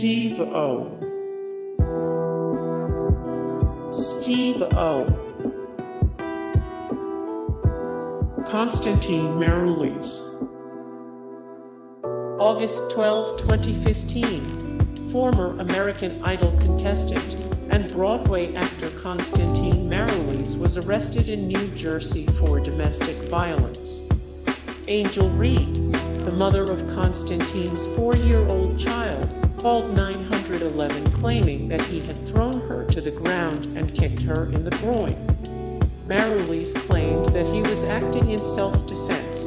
Steve O. Constantine Maroulis. August 12, 2015. Former American Idol contestant and Broadway actor Constantine Maroulis was arrested in New Jersey for domestic violence. Angel Reed, the mother of Constantine's 4-year-old child, called 911 claiming that he had thrown her to the ground and kicked her in the groin. Maroulis claimed that he was acting in self-defense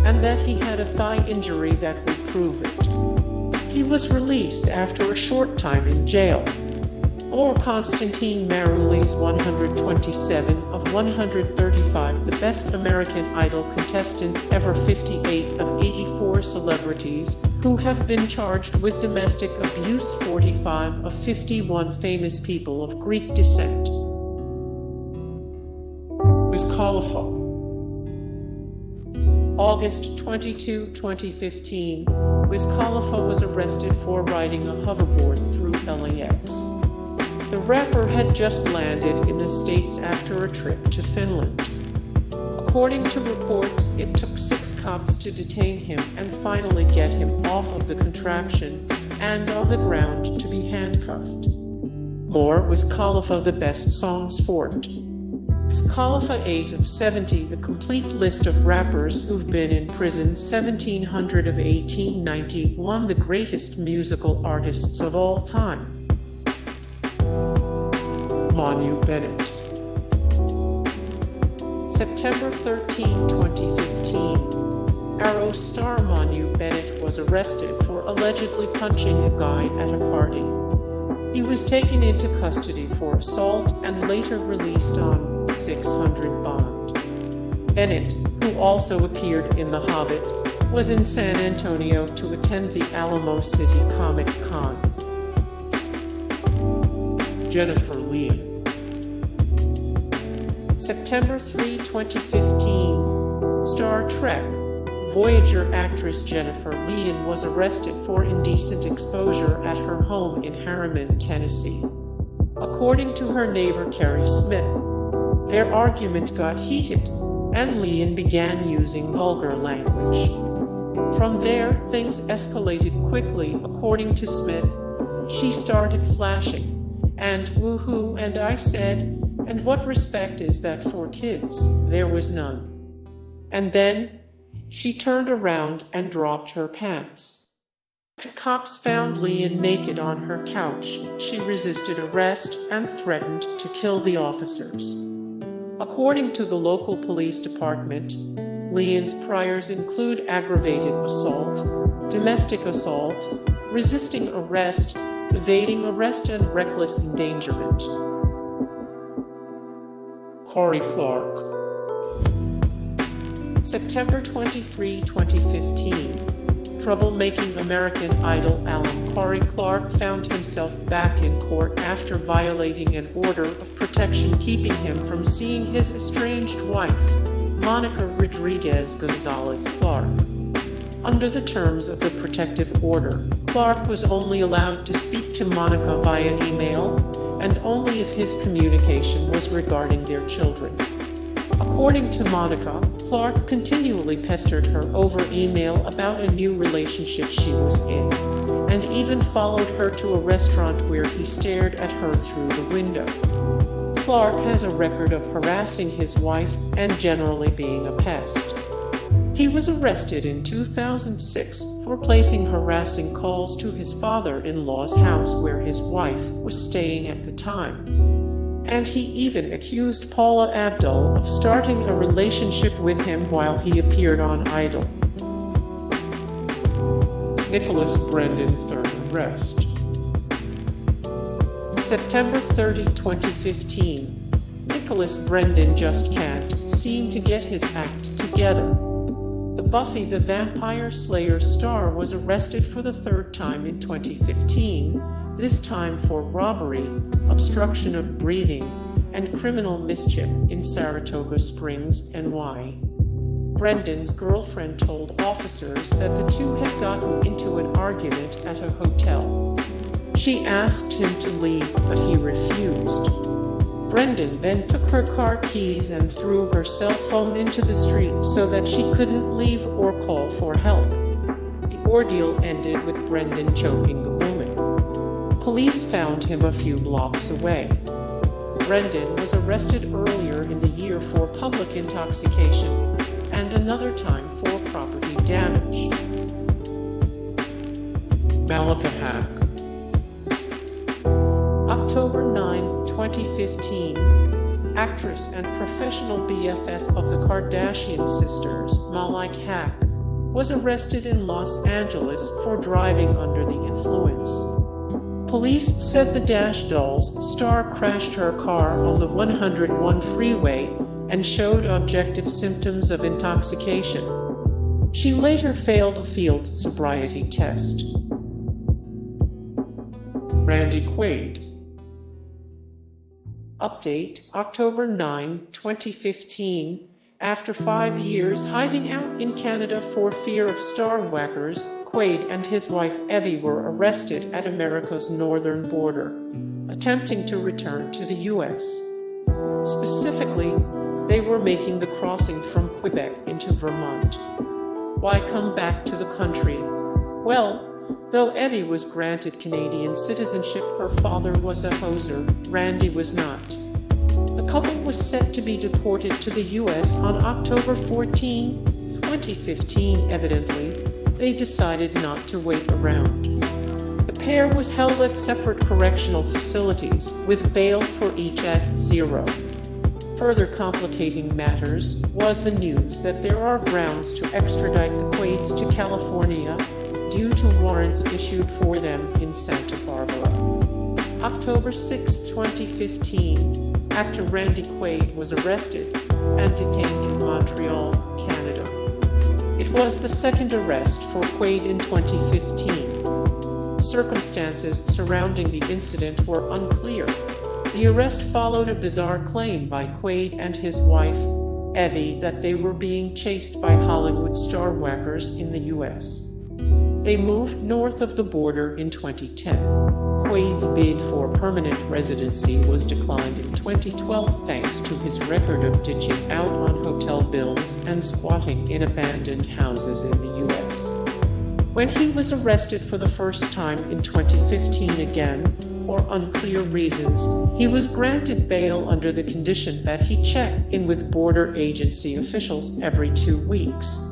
and that he had a thigh injury that would prove it. He was released after a short time in jail. Or Constantine Maroulis, 127 of 135 the best American Idol contestants ever, 58 of 84 celebrities who have been charged with domestic abuse, 45 of 51 famous people of Greek descent. Wiz Khalifa. August 22, 2015, Wiz Khalifa was arrested for riding a hoverboard through LAX. The rapper had just landed in the States after a trip to Finland. According to reports, it took 6 cops to detain him and finally get him off of the contraption and on the ground to be handcuffed. More Wiz Khalifa, the best songs for it. Wiz Khalifa, 8 of 70, the complete list of rappers who've been in prison, 1700 of 1891, the greatest musical artists of all time. Manu Bennett. September 13, 2015. Arrow star Manu Bennett was arrested for allegedly punching a guy at a party. He was taken into custody for assault and later released on $600 bond. Bennett, who also appeared in The Hobbit, was in San Antonio to attend the Alamo City Comic Con. Jennifer Lien. September 3, 2015. Star Trek Voyager actress Jennifer Lien was arrested for indecent exposure at her home in Harriman, Tennessee. According to her neighbor Carrie Smith, their argument got heated, and Lien began using vulgar language. From there, things escalated quickly. According to Smith, she started flashing, and woohoo, and I said, and what respect is that for kids? There was none. And then, she turned around and dropped her pants. When cops found Lien naked on her couch, she resisted arrest and threatened to kill the officers. According to the local police department, Lien's priors include aggravated assault, domestic assault, resisting arrest, evading arrest, and reckless endangerment. Corey Clark. September 23, 2015. Troublemaking American Idol alum Corey Clark found himself back in court after violating an order of protection keeping him from seeing his estranged wife, Monica Rodriguez Gonzalez Clark. Under the terms of the protective order, Clark was only allowed to speak to Monica via email, and only if his communication was regarding their children. According to Monica, Clark continually pestered her over email about a new relationship she was in, and even followed her to a restaurant where he stared at her through the window. Clark has a record of harassing his wife and generally being a pest. He was arrested in 2006 for placing harassing calls to his father-in-law's house where his wife was staying at the time. And he even accused Paula Abdul of starting a relationship with him while he appeared on Idol. Nicholas Brendon, 3rd arrest. September 30, 2015. Nicholas Brendon just can't seem to get his act together. The Buffy the Vampire Slayer star was arrested for the 3rd time in 2015, this time for robbery, obstruction of breathing, and criminal mischief in Saratoga Springs, NY. Brendon's girlfriend told officers that the two had gotten into an argument at a hotel. She asked him to leave, but he refused. Brendon then took her car keys and threw her cell phone into the street so that she couldn't leave or call for help. The ordeal ended with Brendon choking the woman. Police found him a few blocks away. Brendon was arrested earlier in the year for public intoxication and another time for property damage. Malika Haqq. October 9, 2015. Actress and professional BFF of the Kardashian sisters, Malika Haqq, was arrested in Los Angeles for driving under the influence. Police said the Dash Dolls star crashed her car on the 101 freeway and showed objective symptoms of intoxication. She later failed a field sobriety test. Quaid. Update, October 9, 2015. After 5 years hiding out in Canada for fear of star whackers, Quaid and his wife Evie were arrested at America's northern border, attempting to return to the U.S. Specifically, they were making the crossing from Quebec into Vermont. Why come back to the country? Well, though Evie was granted Canadian citizenship, her father was a hoser, Randy was not. The couple was set to be deported to the U.S. on October 14, 2015. Evidently, they decided not to wait around. The pair was held at separate correctional facilities, with bail for each at $0. Further complicating matters was the news that there are grounds to extradite the Quaids to California due to warrants issued for them in Santa Barbara. October 6, 2015. Actor Randy Quaid was arrested and detained in Montreal, Canada. It was the second arrest for Quaid in 2015. Circumstances surrounding the incident were unclear. The arrest followed a bizarre claim by Quaid and his wife, Evie, that they were being chased by Hollywood star whackers in the U.S. They moved north of the border in 2010. Quaid's bid for permanent residency was declined in 2012 thanks to his record of ditching out on hotel bills and squatting in abandoned houses in the U.S. When he was arrested for the first time in 2015 again, for unclear reasons, he was granted bail under the condition that he check in with border agency officials every 2 weeks.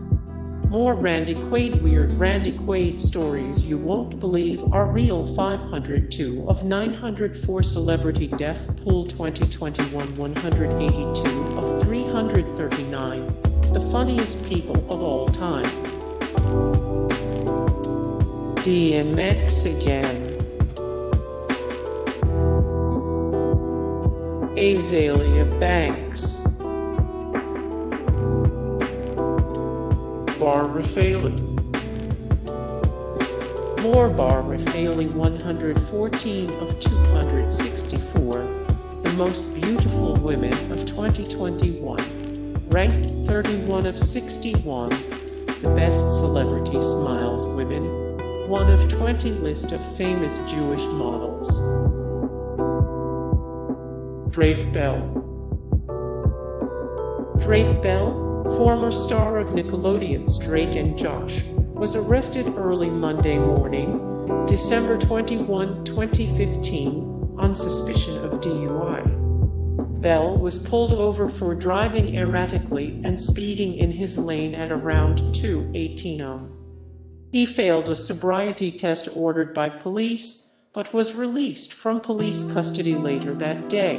More Randy Quaid weird Randy Quaid stories you won't believe are real. 502 of 904 celebrity death pool 2021. 182 of 339. The funniest people of all time. DMX again. Azealia Banks. Refaeli. More Refaeli. 114 of 264. The most beautiful women of 2021. Ranked 31 of 61. The best celebrity smiles women. 1 of 20 list of famous Jewish models. Drake Bell. Drake Bell, former star of Nickelodeon's Drake and Josh, was arrested early Monday morning, December 21, 2015, on suspicion of DUI. Bell was pulled over for driving erratically and speeding in his lane at around 2:18 He failed a sobriety test ordered by police, but was released from police custody later that day.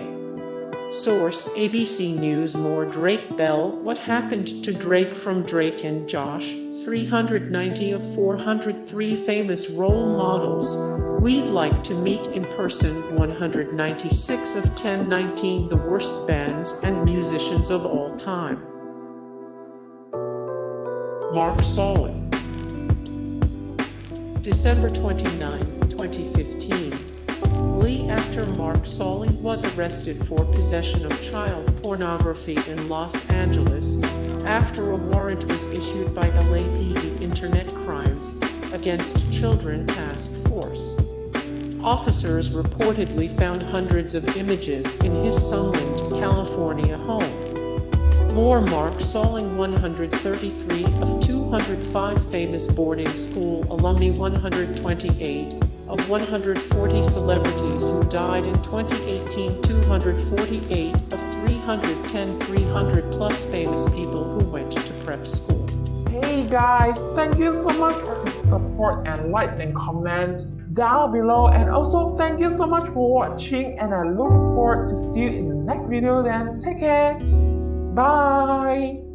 Source: ABC News. More Drake Bell. What happened to Drake from Drake and Josh? 390 of 403 famous role models we'd like to meet in person. 196 of 1019 the worst bands and musicians of all time. Mark Salling. December 29, 2015. Lee actor Mark Salling was arrested for possession of child pornography in Los Angeles after a warrant was issued by LAPD Internet Crimes Against Children Task Force. Officers reportedly found hundreds of images in his Salling, California home. More Mark Salling, 133 of 205 famous boarding school alumni, 128 of 140 celebrities who died in 2018, 248 of 310, 300 plus famous people who went to prep school. Hey guys, thank you so much for the support and likes and comments down below, and also thank you so much for watching, and I look forward to see you in the next video. Then take care, bye.